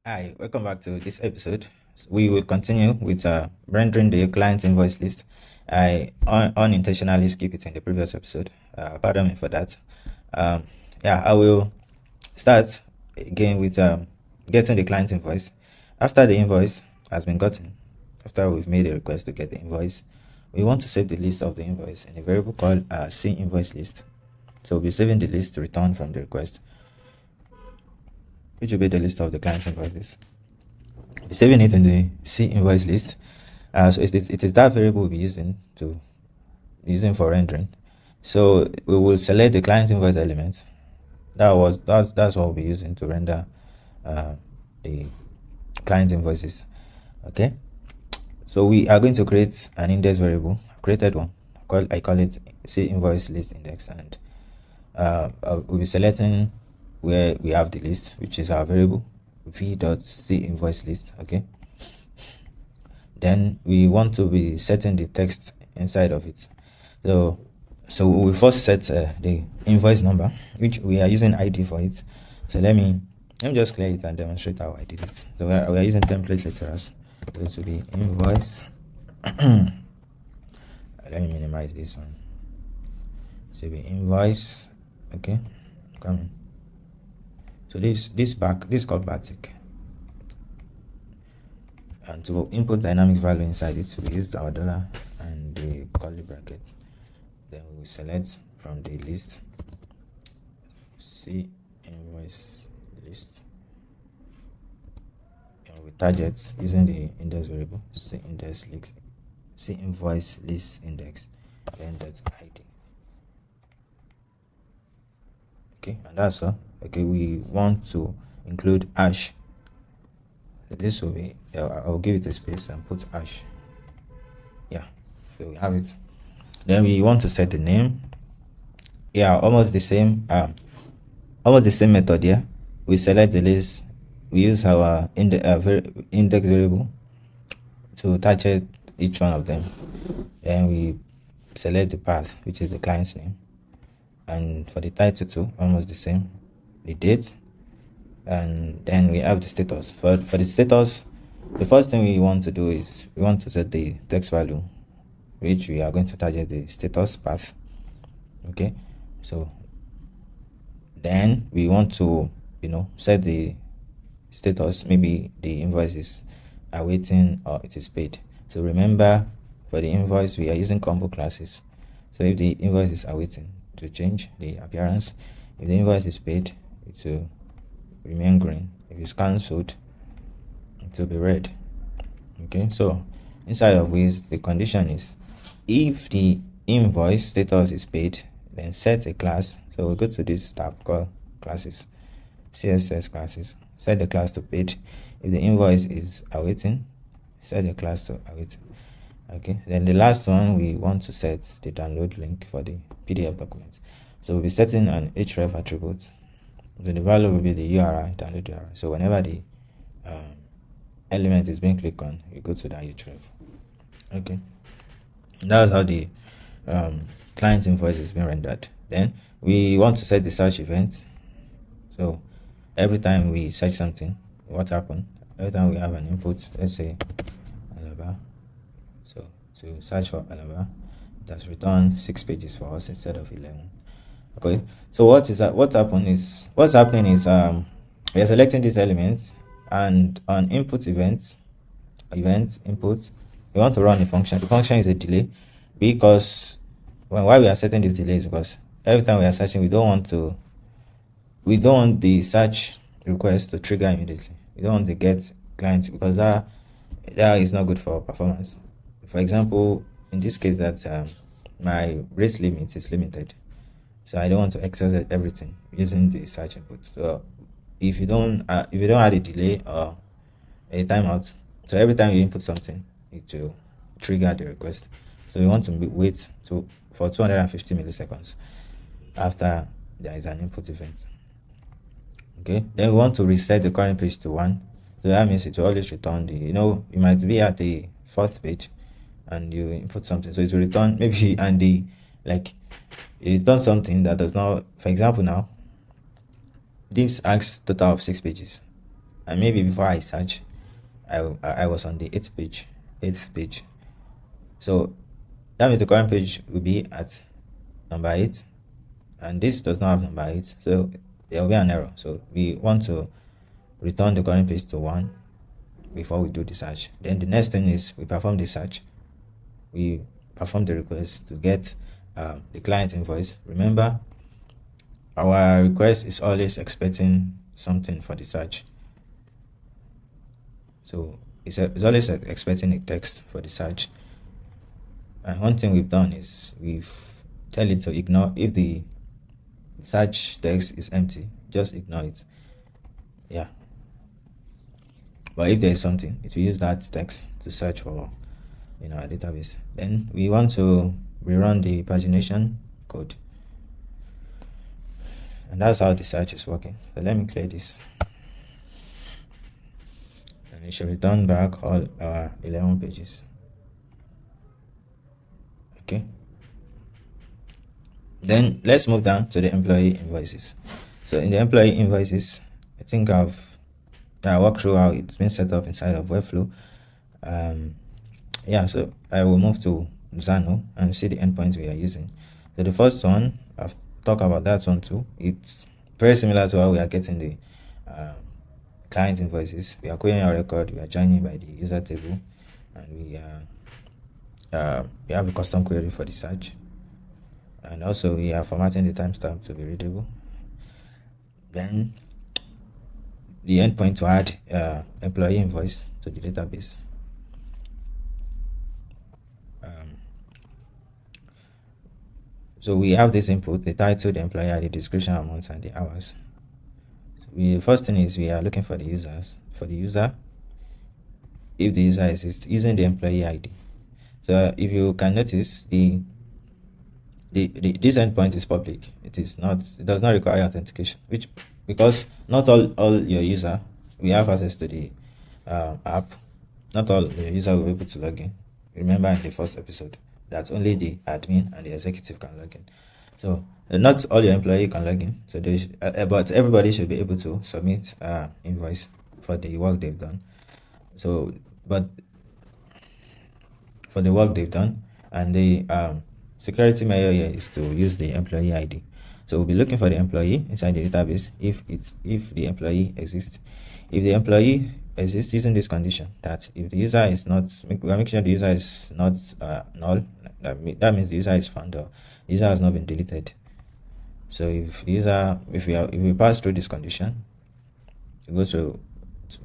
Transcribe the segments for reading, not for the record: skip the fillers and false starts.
Hi, welcome back to this episode. We will continue with rendering the client invoice list. I unintentionally skipped it in the previous episode. Pardon me for that. Um, yeah, I will start again with getting the client invoice. After the invoice has been gotten, after we've made a request to get the invoice, we want to save the list of the invoice in a variable called C invoice list. So we'll be saving the list returned from the request, which will be the list of the client invoices. Be saving it in the C invoice list. So it is that variable we'll be using for rendering. So we will select the client invoice element. That's what we'll be using to render the client invoices. Okay. So we are going to create an index variable. I created one. I call it C invoice list index, and we'll be selecting where we have the list, which is our variable v.c invoice list. Okay. Then we want to be setting the text inside of it. So we first set the invoice number, which we are using ID for it. So let me just clear it and demonstrate how I did it. So we are using template literals. So it will be invoice. Let me minimize this one. So it will be invoice. Okay, coming. So this is called batik. And to input dynamic value inside it, we use our dollar and the curly bracket. Then we will select from the list C invoice list, and we target using the index variable C invoice list index, then that's ID. Okay, and that's all. Okay, we want to include hash. This will be, I'll give it a space and put hash. Yeah, so we have it. Then we want to set the name. Yeah, almost the same method here. We select the list. We use our index variable to target each one of them. Then we select the path, which is the client's name. And for the title too, almost the same. The date. And then we have the status. For the status, the first thing we want to do is we want to set the text value, which we are going to target the status path. Okay, so then we want to set the status. Maybe the invoice is awaiting or it is paid. So remember, for the invoice we are using combo classes. So if the invoice is awaiting, to change the appearance. If the invoice is paid, it will remain green. If it's cancelled, it will be red. Okay, so inside of Wized, the condition is if the invoice status is paid, then set a class. So we'll go to this tab called classes, CSS classes. Set the class to paid. If the invoice is awaiting, set the class to awaiting. Okay, then the last one, we want to set the download link for the PDF document. So we'll be setting an href attribute. So the value will be the URI, download URI. So whenever the element is being clicked on, you go to that href. Okay, that's how the client invoice is being rendered. Then we want to set the search event. So every time we search something, what happened? Every time we have an input, let's say Alaba. So to search for Alaba, it has returned 6 pages for us instead of 11. Okay, so what's happening is we are selecting these elements, and on input event input, we want to run a function. The function is a delay, because why we are setting this delay is because every time we are searching, we don't want the search request to trigger immediately. We don't want to get clients, because that is not good for performance. For example, in this case, that my rate limit is limited, so I don't want to access everything using the search input. So if you don't add a delay or a timeout, so every time you input something, it will trigger the request. So we want to wait for 250 milliseconds after there is an input event. Okay, then we want to reset the current page to 1. So that means it will always return the, you might be at the 4th page and you input something, so it will return maybe, and it returns something that does not. For example, now this asks total of 6 pages. and maybe before I search, I was on the eighth page. So that means the current page will be at number 8, and this does not have number 8, so there will be an error. So we want to return the current page to 1 before we do the search. Then the next thing is we perform the search. We perform the request to get the client invoice. Remember, our request is always expecting something for the search. So it's always expecting a text for the search. And one thing we've done is we've tell it to ignore if the search text is empty. Just ignore it. Yeah. But if there is something, it will use that text to search for our database. Then we want to rerun the pagination code, and that's how the search is working. So let me clear this, and it should return back all our 11 pages. Okay, then let's move down to the employee invoices. So in the employee invoices, I think I've walked through how it's been set up inside of Webflow. Yeah, so I will move to Xano and see the endpoints we are using. So the first one, I've talked about that one too. It's very similar to how we are getting the client invoices. We are querying our record, we are joining by the user table, and we have a custom query for the search, and also we are formatting the timestamp to be readable. Then the endpoint to add employee invoice to the database. So we have this input, the title, the employee ID, description, amounts, and the hours. So the first thing is we are looking for the users. For the user, if the user exists, using the employee ID. So if you can notice, this endpoint is public. It does not require authentication, because not all your user we have access to the app. Not all your user will be able to log in. Remember in the first episode that only the admin and the executive can log in. So not all your employee can log in. So but everybody should be able to submit invoice for the work they've done. So but for the work they've done, and the security measure here is to use the employee ID. So we'll be looking for the employee inside the database if the employee exists. If the employee exists, using this condition that if the user is not, we are making sure the user is not null. That means the user is found, or the user has not been deleted. So if we pass through this condition,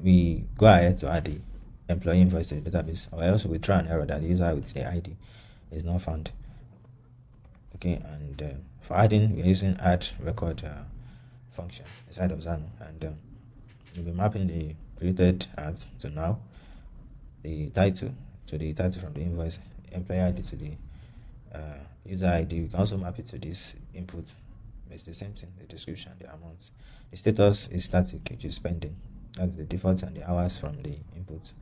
we go ahead to add the employee invoice to the database, or else we throw an error that the user with the ID is not found. Okay, and for adding, we're using add record function inside of Xano, and we'll be mapping the created ads to now, the title to the title from the invoice, employee ID to the user ID. We can also map it to this input. It's the same thing, the description, the amount. The status is static, which is pending. That's the default, and the hours from the input.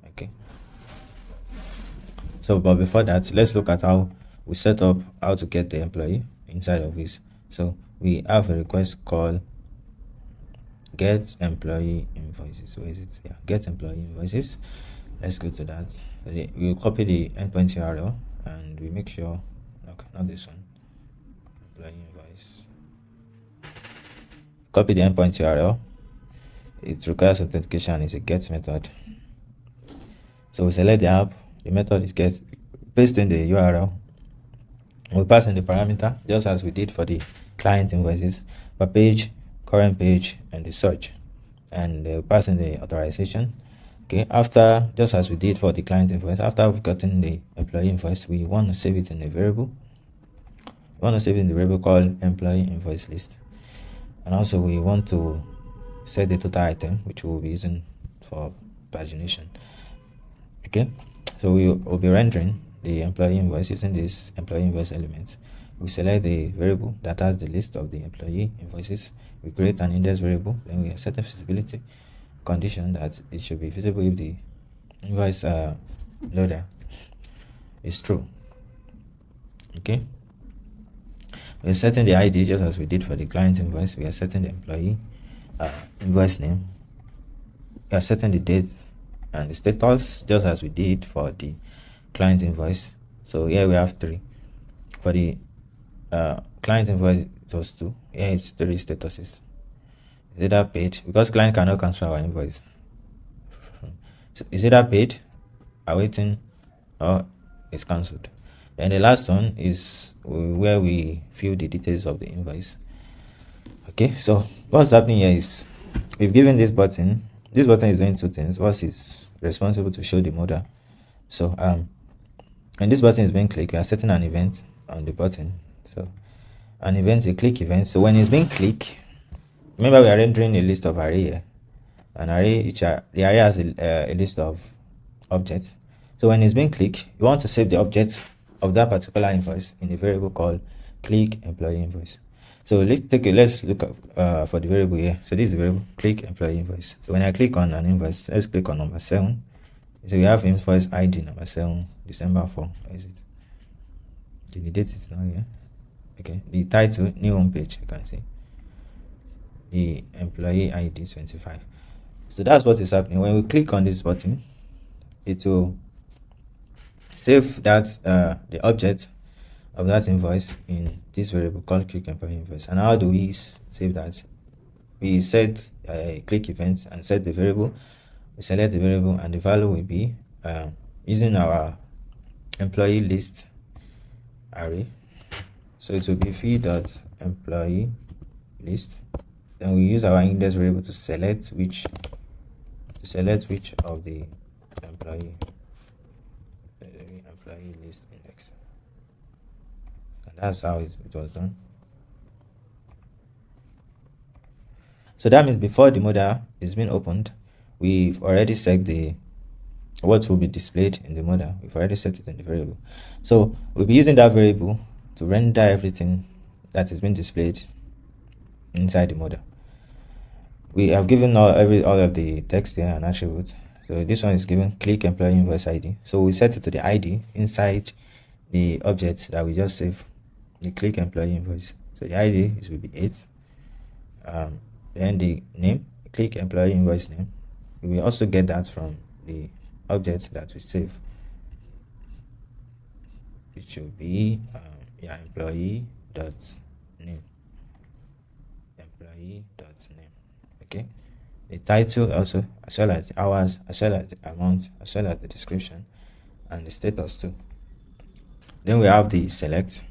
Okay. So, but before that, let's look at how we set up how to get the employee inside of this. So we have a request called get employee invoices. Where is it? Yeah, get employee invoices. Let's go to that. We'll copy the endpoint URL, and we make sure, okay, not this one, employee invoice. Copy the endpoint URL. It requires authentication. It's a get method. So we select the app. The method is get. Paste in the URL. We pass in the parameter just as we did for the client invoices, per page, current page, and the search, and we pass in the authorization. Okay, after, just as we did for the client invoice, after we've gotten the employee invoice, we want to save it in a variable. We want to save it in the variable called employee invoice list, and also we want to set the total item, which we'll be using for pagination. Okay, so we will be rendering the employee invoice using this employee invoice element. We select the variable that has the list of the employee invoices. We create an index variable, then we set a visibility condition that it should be visible if the invoice loader is true. Okay, we're setting the ID just as we did for the client invoice. We are setting the employee invoice name, we are setting the date and the status just as we did for the client invoice. So here we have 3. For the client invoice it was 2. Here it's 3 statuses. Is either paid, because client cannot cancel our invoice. So is either paid, awaiting, or is cancelled. Then the last one is where we fill the details of the invoice. Okay, so what's happening here is we've given this button. This button is doing 2 things. First, is responsible to show the model. So when this button is being clicked, we are setting an event on the button. So an event, a click event. So when it's being clicked, remember we are rendering a list of array here. An array, the array has a list of objects. So when it's being clicked, you want to save the object of that particular invoice in a variable called click employee invoice. So let's look up for the variable here. So this is the variable click employee invoice. So when I click on an invoice, let's click on number 7. So we have invoice ID number 7, December 4. Where is it? The date is not here. Okay, the title, new home page, you can see. The employee ID 25. So that's what is happening. When we click on this button, it will save that the object of that invoice in this variable called click employee invoice. And how do we save that? We set a click event and set the variable. We select the variable, and the value will be using our employee list array. So it will be fee.employee list. Then we use our index variable to select which of the employee list index. And that's how it was done. So that means before the model is being opened, we've already set what will be displayed in the model. We've already set it in the variable. So we'll be using that variable to render everything that is being displayed inside the model. We have given all of the text here and attributes. So this one is given click employee invoice ID. So we set it to the ID inside the object that we just saved, the click employee invoice. So the ID will be 8. Then the name, click employee invoice name. We will also get that from the object that we save, which will be employee.name. Okay, the title also, as well as the hours, as well as the amount, as well as the description and the status too. Then we have the select,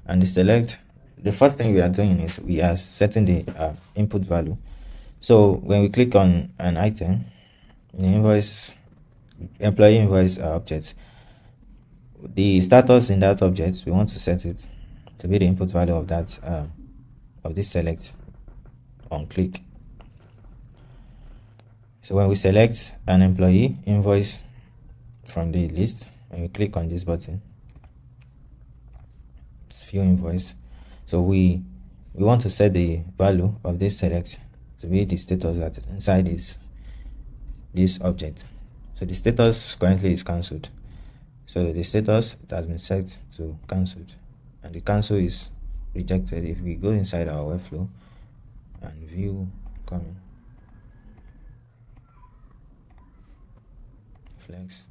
and the select, the first thing we are doing is we are setting the input value. So when we click on an item, the employee invoice object, the status in that object, we want to set it to be the input value of that of this select on click. So when we select an employee invoice from the list, and we click on this button, it's view invoice. So we want to set the value of this select to be the status that is inside this object. So the status currently is cancelled. So the status, it has been set to cancelled, and the cancel is rejected. If we go inside our Webflow and view coming, flex.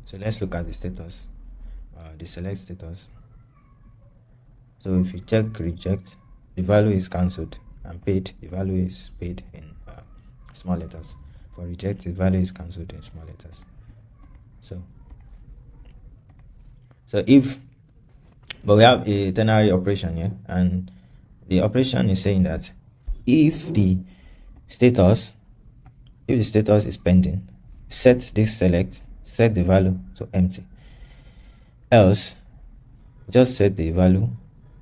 So let's look at the status, the select status. So if you check reject, the value is cancelled, and paid, the value is paid in small letters. For reject, the value is cancelled in small letters. But we have a ternary operation here, and the operation is saying that if the status is pending, set this select, set the value to empty. Else, just set the value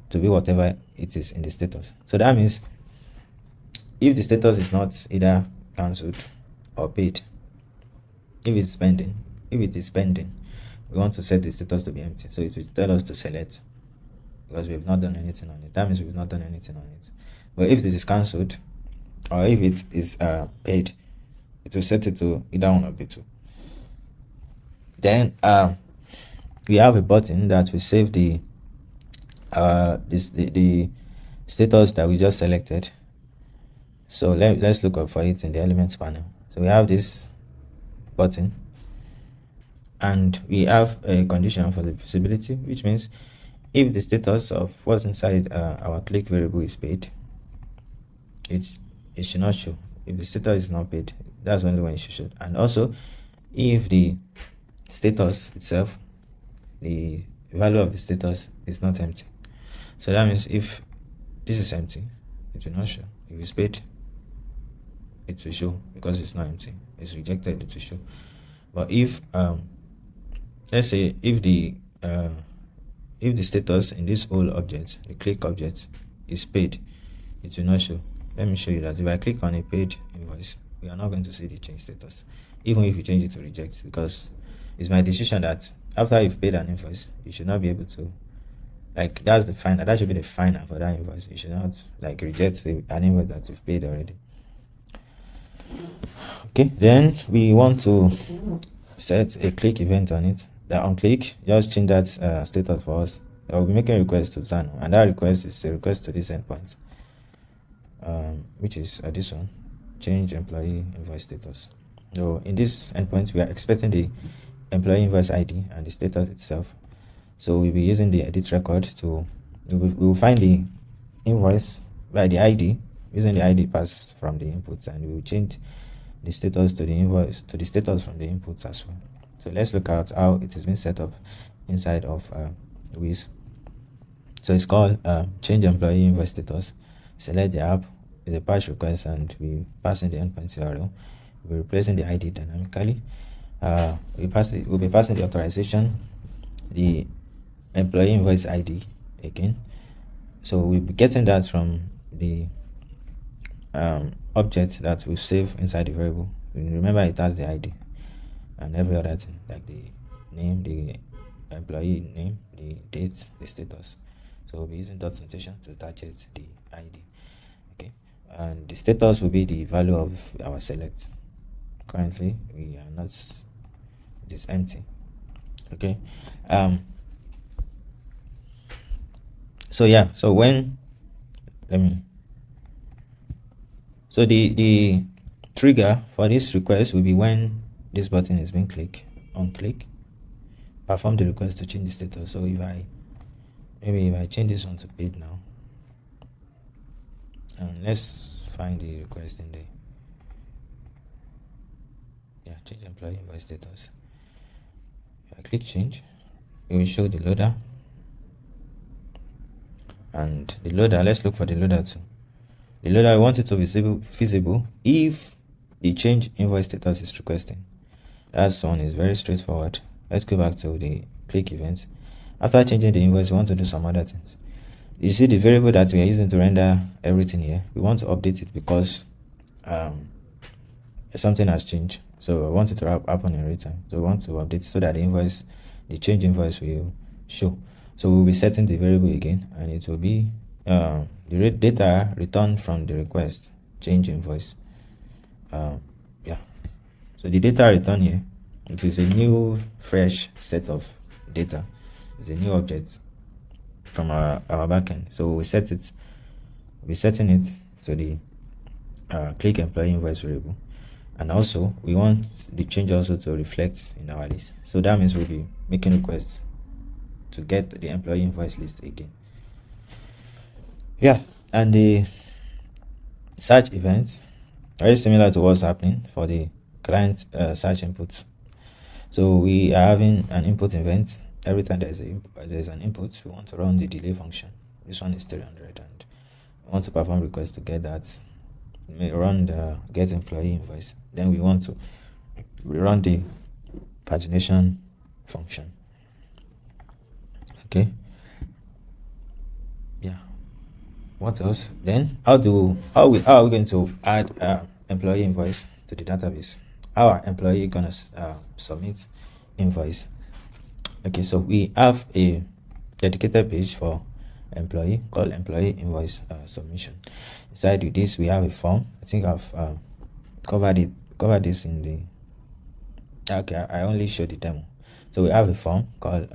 to be whatever it is in the status. So that means if the status is not either cancelled or paid, if it is pending, we want to set the status to be empty. So it will tell us to select, because we have not done anything on it. That means we've not done anything on it. But if this is cancelled, or if it is paid, it will set it to either one of the two. Then we have a button that will save the status that we just selected. So let's look up for it in the elements panel. So we have this button, and we have a condition for the visibility, which means if the status of what's inside our click variable is paid, it should not show. If the status is not paid, that's only when it should show. And also, if the status itself, the value of the status is not empty, so that means if this is empty, it will not show. If it's paid, it will show. Because it's not empty, it's rejected, it will show. But if let's say if the status in this whole object, the click object, is paid, it will not show. Let me show you that. If I click on a paid invoice, we are not going to see the change status, even if you change it to reject, because it's my decision that after you've paid an invoice, you should not be able to, like, that's the fine. That should be the fine for that invoice. You should not like reject an invoice that you've paid already. Okay, then we want to set a click event on it. That on click, just change that status for us. I'll be making a request to Xano, and that request is a request to this endpoint, which is this one, change employee invoice status. So in this endpoint, we are expecting the employee invoice ID and the status itself. So we'll be using the edit record to we will find the invoice by the ID, using the ID passed from the inputs, and we will change the status to the invoice to the status from the inputs as well. So let's look at how it has been set up inside of Wized. So it's called change employee invoice status. Select the app with a patch request, and we pass in the endpoint URL. We're replacing the ID dynamically. We'll be passing the authorization, the employee invoice ID again. So we'll be getting that from the object that we save inside the variable. Remember, it has the ID and every other thing, like the name, the employee name, the date, the status. So we'll be using dot notation to attach it the ID. Okay, and the status will be the value of our select. Currently we are not, it is empty. Okay, so yeah, so when so the trigger for this request will be when this button is being clicked. On click, perform the request to change the status. So if I change this one to paid now, and let's find the request in there. Yeah, change employee invoice status. If I click change, it will show the loader, and the loader, let's look for the loader too. The loader, I want it to be visible if the change invoice status is requesting. That one is very straightforward. Let's go back to the click events. After changing the invoice, we want to do some other things. You see the variable that we are using to render everything here, we want to update it because something has changed. So I want it to happen in real time. So we want to update it so that the change invoice will show. So we'll be setting the variable again, and it will be the data returned from the request change invoice. Yeah, so the data return here, it is a new fresh set of data. It's a new object from our backend. So we're setting it to the click employee invoice variable, and also we want the change also to reflect in our list. So that means we'll be making requests to get the employee invoice list again. Yeah, and the search events, very similar to what's happening for the client search inputs. So we are having an input event. Every time there's an input, we want to run the delay function. This one is 300, and we want to perform request to get that. We may run the get employee invoice. Then we want to run the pagination function. Okay. Yeah. What else? Then how are we going to add employee invoice to the database? How are employee gonna submit invoice? Okay, so we have a dedicated page for employee called employee invoice submission. Inside with this, we have a form. I think I've covered this in the. Okay, I only showed the demo. So we have a form called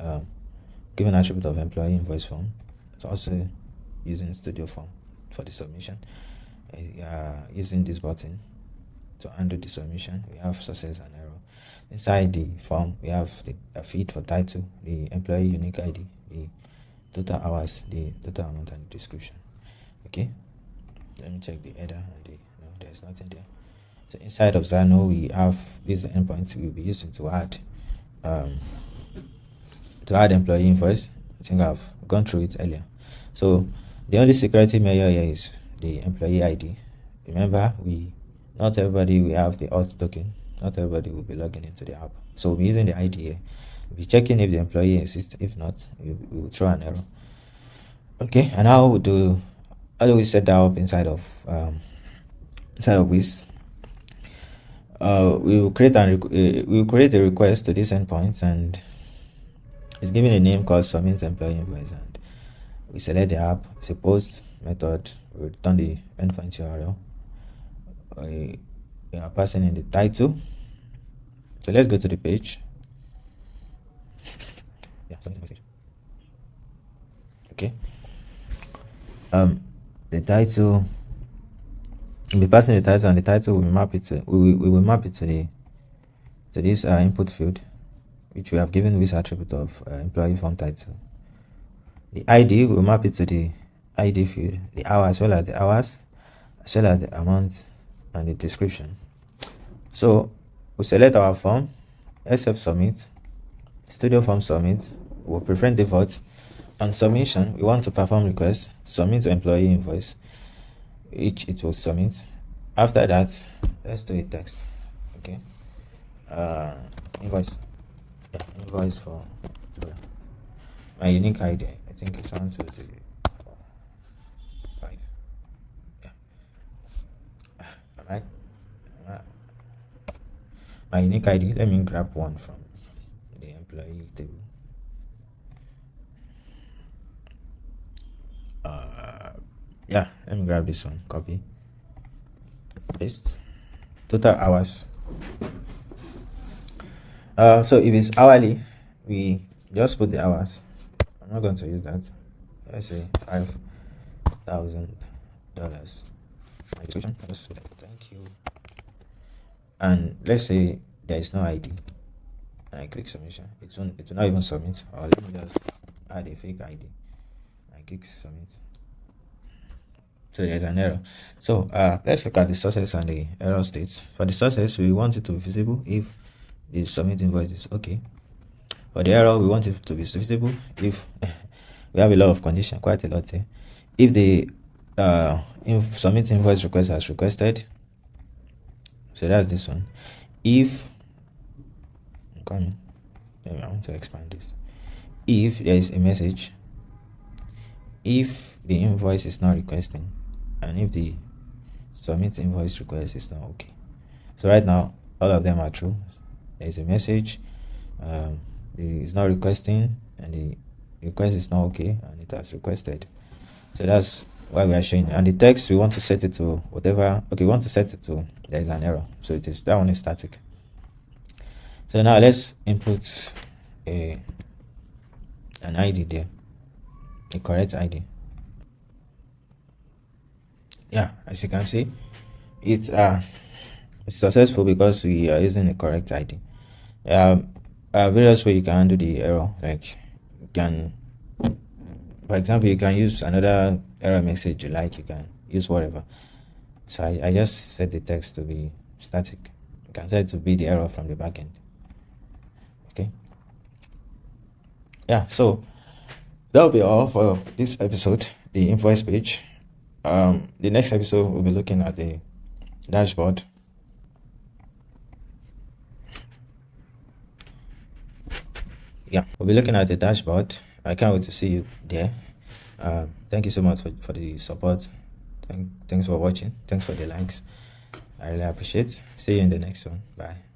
given attribute of employee invoice form. It's also using studio form for the submission. using this button to undo the submission. We have success and error. Inside the form, we have a feed for title, the employee unique ID, the total hours, the total amount, and the description. Okay, let me check the header and no, there's nothing there. So inside of Xano, we have these endpoints we'll be using to add employee invoice. I think I've gone through it earlier. So the only security measure here is the employee ID. Remember, not everybody will have the auth token. Not everybody will be logging into the app. So we'll be using the ID here. We'll be checking if the employee exists. If not, we will throw an error. Okay, and how do we set that up inside of Wized? We will create a request to this endpoint, and it's given a name called submit employee invoice, and we select the app. It's a post method. We return the endpoint URL. We are passing in the title. So let's go to the page. Yeah, submit message. Okay. The title. We'll be passing the title, and the title will map it to, we will map it to this input field, which we have given this attribute of employee form title. The ID will map it to the ID field, the hour as well as the hours, as well as the amount and the description. So we select our form, SF submit, studio form submit. We'll preference default. On submission, we want to perform request, submit to employee invoice, which it will submit. After that, let's do a text. Okay, invoice for my unique ID. I think it's 1, 2, 3, 4, 5. Yeah. Am I? My unique ID. Let me grab one from the employee table. Yeah, let me grab this one, copy, paste, total hours. So if it's hourly, we just put the hours. I'm not going to use that. Let's say $5,000. Thank you. And let's say there is no ID, and I click submission. It will not even submit. Or let me just add a fake ID. I click submit. So there's an error. So let's look at the success and the error states. For the success, we want it to be visible if the submit invoice is okay. For the error, we want it to be visible if we have a lot of condition, quite a lot here. If the submit invoice request as requested, so that's this one. If I want to expand this. If there is a message, if the invoice is not requesting, and if the submit invoice request is not okay. So right now, all of them are true. There is a message, it's not requesting, and the request is not okay, and it has requested. So that's why we are showing. And the text, we want to set it to whatever. Okay, we want to set it to there is an error. So that one is static. So now let's input an ID there, a correct ID. Yeah, as you can see, it's successful because we are using the correct ID. Various ways you can handle the error. Like you can, for example, you can use another error message you like. You can use whatever. So I just set the text to be static. You can set it to be the error from the backend. Okay. Yeah. So that'll be all for this episode. The invoice page. The next episode we'll be looking at the dashboard. Yeah, we'll be looking at the dashboard. I can't wait to see you there. Thank you so much for the support. Thanks for watching. Thanks for the likes. I really appreciate it. See you in the next one. Bye.